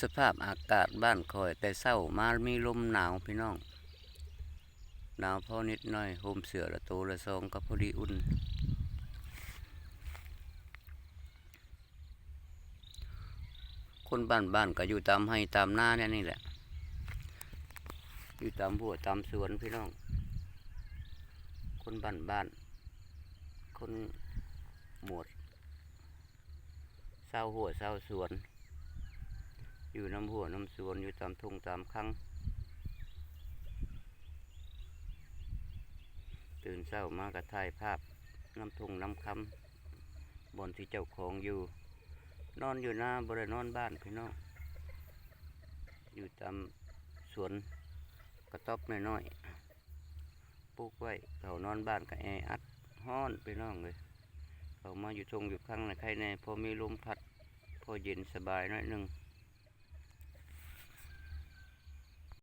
สภาพอากาศบ้านคอยแต่เศร้ามามีลมหนาวพี่น้องหนาวพอนิดหน่อยห่มเสือละโตละซองก็พอดีอุ่นคนบ้านก็อยู่ตามให้ตามหน้าเนี่ยนี่แหละอยู่ตามหัวตามสวนพี่น้องคนบ้านคนหมวดเศร้าหัวเศร้าสวนอยู่น้ำหัวน้ำสวนอยู่ตามทุ่งตามคังตื่นเศร้ามากระถ่ายภาพน้ำทุ่งน้ำคำบนที่เจ้าของอยู่นอนอยู่หน้าบริเวณนอนบ้านพี่น้องอยู่ตามสวนกระต๊อบน้อยๆปลูกไว้เขานอนบ้านกับแออัดฮ้อนพี่น้องเลยเขามาอยู่ทงอยู่ข้างในใครในพอมีลมพัดพอเย็นสบายหน่อยหนึ่ง